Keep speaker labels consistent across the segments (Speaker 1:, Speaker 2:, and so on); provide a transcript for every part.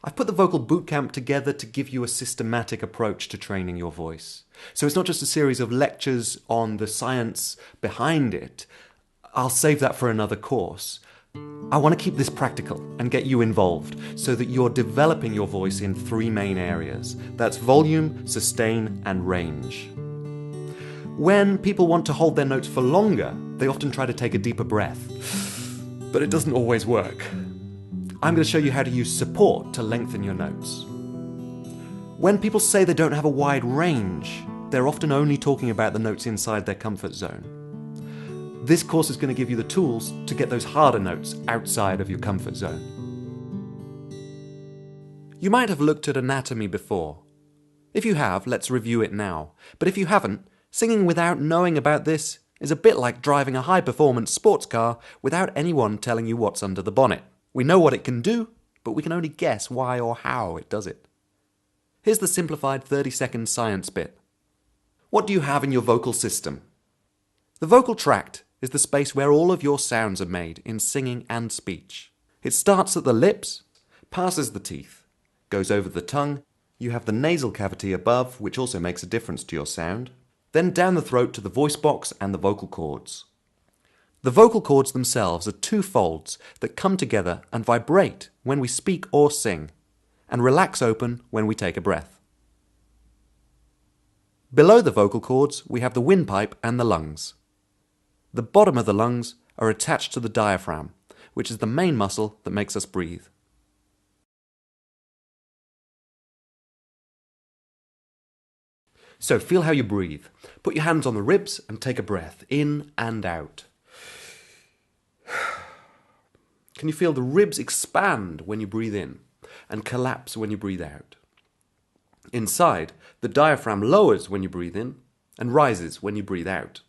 Speaker 1: I've put the Vocal Bootcamp together to give you a systematic approach to training your voice. So it's not just a series of lectures on the science behind it. I'll save that for another course. I want to keep this practical and get you involved so that you're developing your voice in 3 main areas. That's volume, sustain, and range. When people want to hold their notes for longer, they often try to take a deeper breath, but it doesn't always work. I'm going to show you how to use support to lengthen your notes. When people say they don't have a wide range, they're often only talking about the notes inside their comfort zone. This course is going to give you the tools to get those harder notes outside of your comfort zone. You might have looked at anatomy before. If you have, let's review it now. But if you haven't, singing without knowing about this is a bit like driving a high-performance sports car without anyone telling you what's under the bonnet. We know what it can do, but we can only guess why or how it does it. Here's the simplified 30-second science bit. What do you have in your vocal system? The vocal tract is the space where all of your sounds are made in singing and speech. It starts at the lips, passes the teeth, goes over the tongue. You have the nasal cavity above, which also makes a difference to your sound. Then down the throat to the voice box and the vocal cords. The vocal cords themselves are 2 folds that come together and vibrate when we speak or sing, and relax open when we take a breath. Below the vocal cords, we have the windpipe and the lungs. The bottom of the lungs are attached to the diaphragm, which is the main muscle that makes us breathe. So feel how you breathe. Put your hands on the ribs and take a breath, in and out. Can you feel the ribs expand when you breathe in and collapse when you breathe out? Inside, the diaphragm lowers when you breathe in and rises when you breathe out.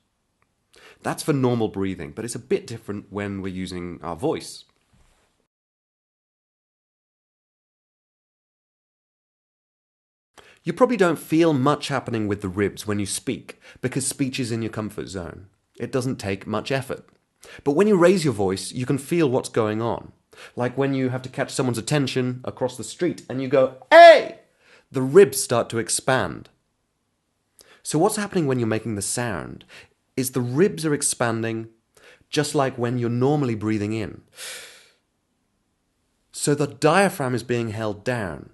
Speaker 1: That's for normal breathing, but it's a bit different when we're using our voice. You probably don't feel much happening with the ribs when you speak because speech is in your comfort zone. It doesn't take much effort. But when you raise your voice, you can feel what's going on. Like when you have to catch someone's attention across the street and you go, "Hey!" The ribs start to expand. So what's happening when you're making the sound is the ribs are expanding just like when you're normally breathing in. So the diaphragm is being held down,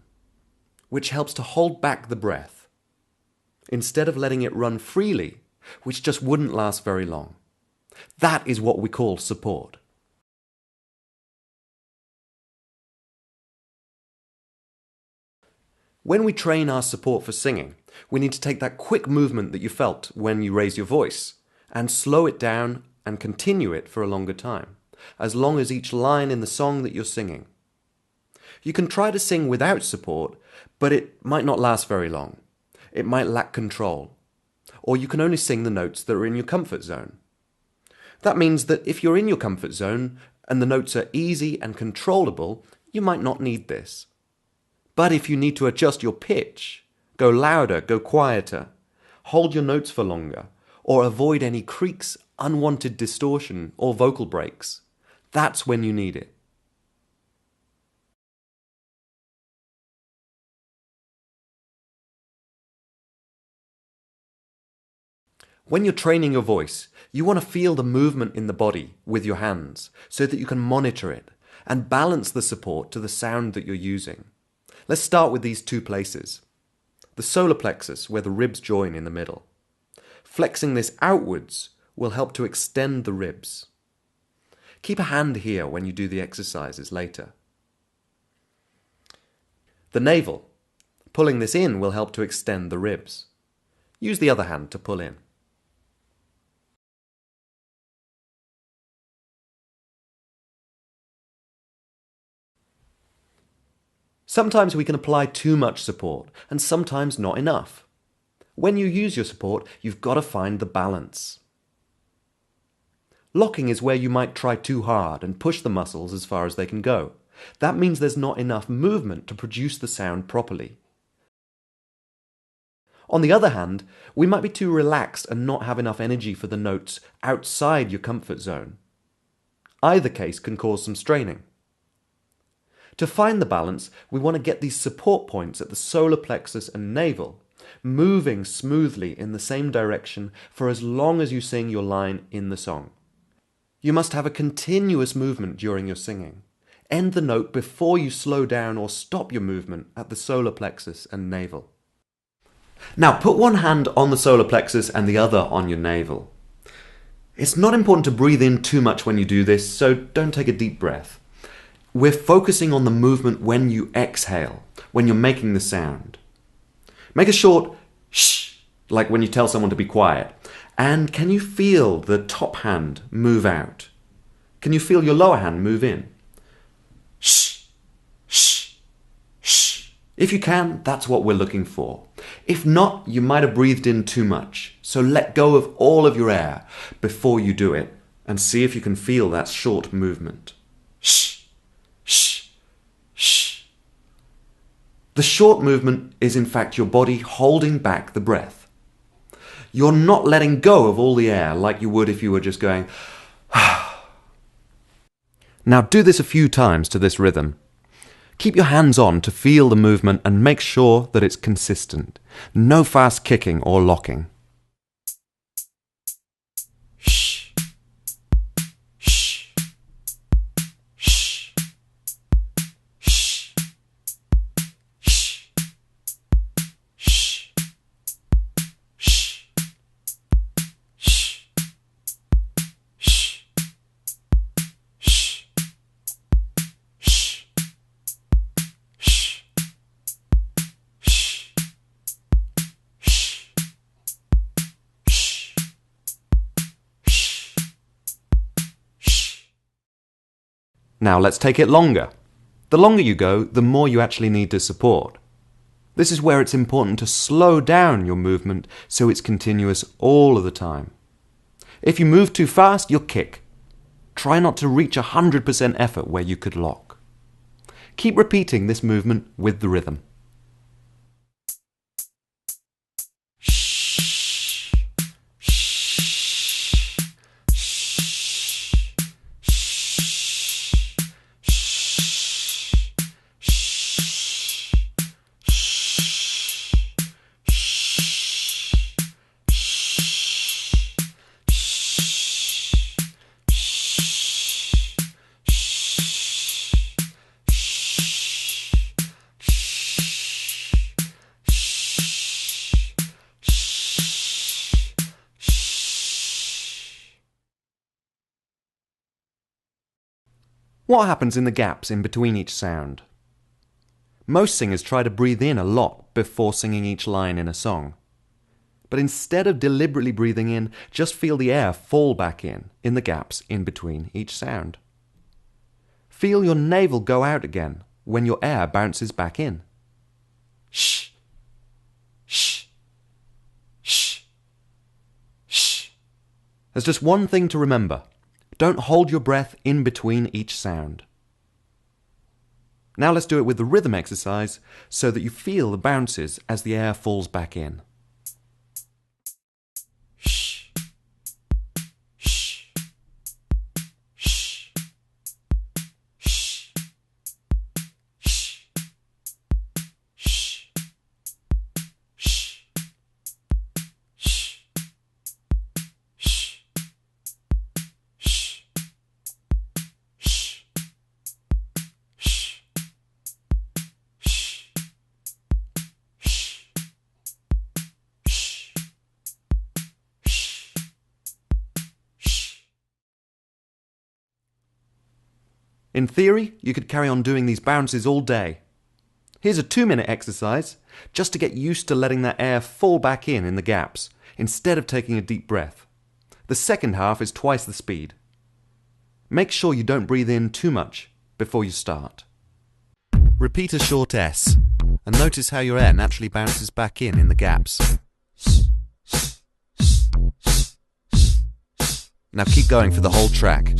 Speaker 1: which helps to hold back the breath, instead of letting it run freely, which just wouldn't last very long. That is what we call support. When we train our support for singing, we need to take that quick movement that you felt when you raised your voice and slow it down and continue it for a longer time, as long as each line in the song that you're singing. You can try to sing without support, but it might not last very long. It might lack control. Or you can only sing the notes that are in your comfort zone. That means that if you're in your comfort zone and the notes are easy and controllable, you might not need this. But if you need to adjust your pitch, go louder, go quieter, hold your notes for longer, or avoid any creaks, unwanted distortion, or vocal breaks, that's when you need it. When you're training your voice, you want to feel the movement in the body with your hands so that you can monitor it and balance the support to the sound that you're using. Let's start with these 2 places. The solar plexus, where the ribs join in the middle. Flexing this outwards will help to extend the ribs. Keep a hand here when you do the exercises later. The navel. Pulling this in will help to extend the ribs. Use the other hand to pull in. Sometimes we can apply too much support, and sometimes not enough. When you use your support, you've got to find the balance. Locking is where you might try too hard and push the muscles as far as they can go. That means there's not enough movement to produce the sound properly. On the other hand, we might be too relaxed and not have enough energy for the notes outside your comfort zone. Either case can cause some straining. To find the balance, we want to get these support points at the solar plexus and navel, moving smoothly in the same direction for as long as you sing your line in the song. You must have a continuous movement during your singing. End the note before you slow down or stop your movement at the solar plexus and navel. Now put one hand on the solar plexus and the other on your navel. It's not important to breathe in too much when you do this, so don't take a deep breath. We're focusing on the movement when you exhale, when you're making the sound. Make a short shh, like when you tell someone to be quiet. And can you feel the top hand move out? Can you feel your lower hand move in? Shh, shh, shh. If you can, that's what we're looking for. If not, you might have breathed in too much. So let go of all of your air before you do it and see if you can feel that short movement. Shh, shh, shh. The short movement is in fact your body holding back the breath. You're not letting go of all the air like you would if you were just going. Now do this a few times to this rhythm. Keep your hands on to feel the movement and make sure that it's consistent. No fast kicking or locking. Shh. Shh. Shh. Shh. Shh. Shh. Shh. Shh. Shh. Now let's take it longer. The longer you go, the more you actually need to support. This is where it's important to slow down your movement so it's continuous all of the time. If you move too fast, you'll kick. Try not to reach 100% effort where you could lock. Keep repeating this movement with the rhythm. What happens in the gaps in between each sound? Most singers try to breathe in a lot before singing each line in a song. But instead of deliberately breathing in, just feel the air fall back in the gaps in between each sound. Feel your navel go out again when your air bounces back in. Shh, shh, shh, shh. There's just one thing to remember. Don't hold your breath in between each sound. Now let's do it with the rhythm exercise so that you feel the bounces as the air falls back in. Shh. Shh. Shh. Shh. Shh. Shh. Shh. Shh. In theory, you could carry on doing these bounces all day. Here's a 2-minute exercise, just to get used to letting that air fall back in the gaps, instead of taking a deep breath. The second half is twice the speed. Make sure you don't breathe in too much before you start. Repeat a short S, and notice how your air naturally bounces back in the gaps. Now keep going for the whole track.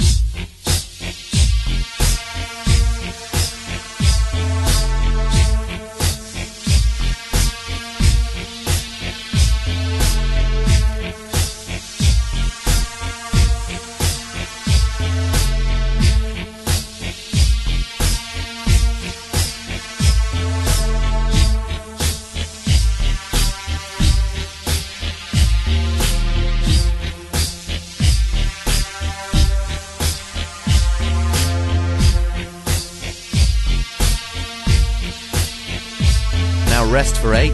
Speaker 2: rest for 8.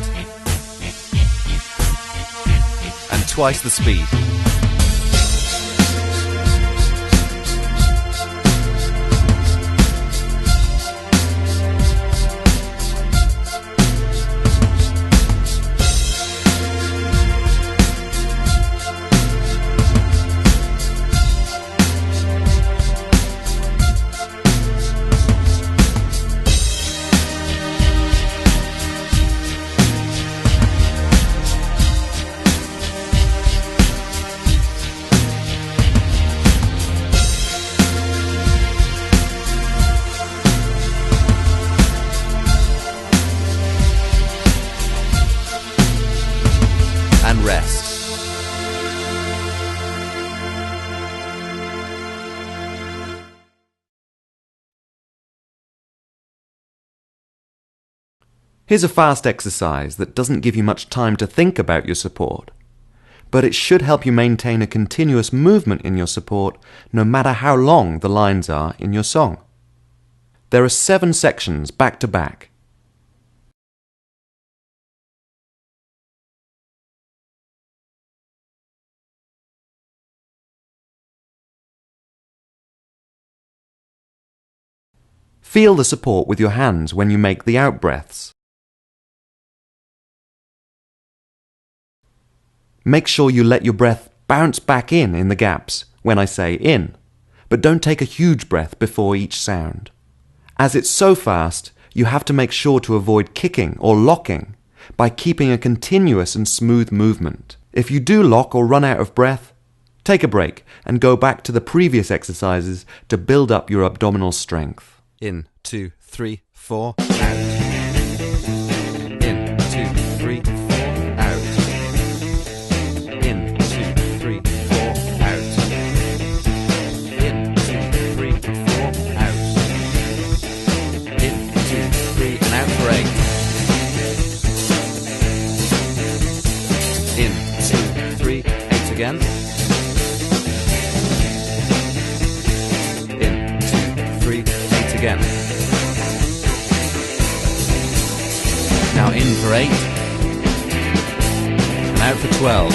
Speaker 2: And twice the speed. And rest.
Speaker 1: Here's a fast exercise that doesn't give you much time to think about your support, but it should help you maintain a continuous movement in your support no matter how long the lines are in your song. There are 7 sections back to back. Feel the support with your hands when you make the out breaths. Make sure you let your breath bounce back in the gaps when I say in, but don't take a huge breath before each sound. As it's so fast, you have to make sure to avoid kicking or locking by keeping a continuous and smooth movement. If you do lock or run out of breath, take a break and go back to the previous exercises to build up your abdominal strength.
Speaker 2: In, 2, 3, 4, out. In, 2, 3, 4, out. In, 2, 3, 4, out. In, 2, 3, 4, out. In, 2, 3, and out for 8. In, 2, 3, 8 again. In, 2, 3, 8 again. Now in for 8, and out for 12.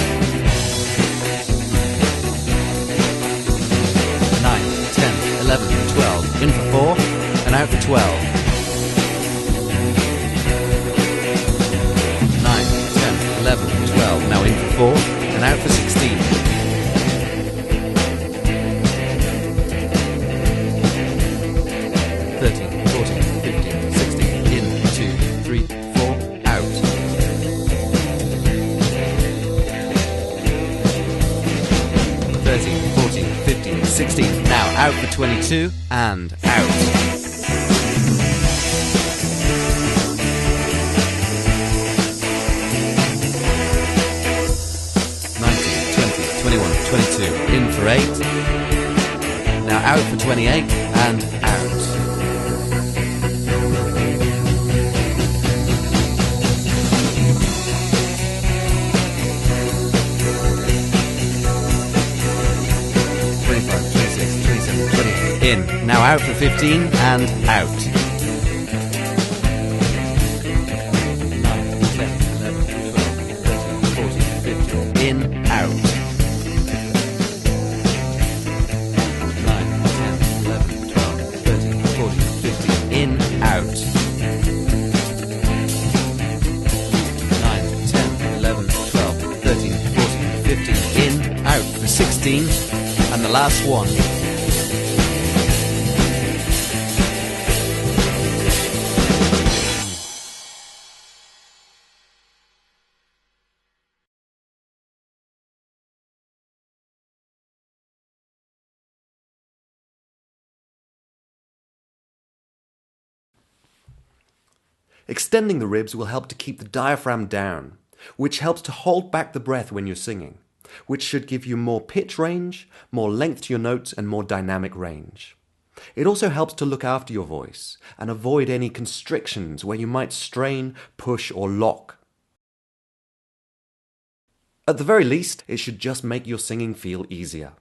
Speaker 2: 9, 10, 11, 12. In for 4, and out for 12. 9, 10, 11, 12. Now in for 4, and out for 16. 13, 14, 15, 16. In, 2, 3, 4, out. 13, 14, 15, 16. Now out for 22 and out. 19, 20, 21, 22. In for 8. Now out for 28 and out. 25, 26, 27, 28. In. Now out for 15 and out. 9, 10, 11, 12, 13, 14, 15. In, out. 9, 10, 11, 12, 13, 14, 15. In, out. 9, 10, 11, 12, 13, 14, 15. In, out for 16. And the last one.
Speaker 1: Extending the ribs will help to keep the diaphragm down, which helps to hold back the breath when you're singing, which should give you more pitch range, more length to your notes, and more dynamic range. It also helps to look after your voice and avoid any constrictions where you might strain, push, or lock. At the very least, it should just make your singing feel easier.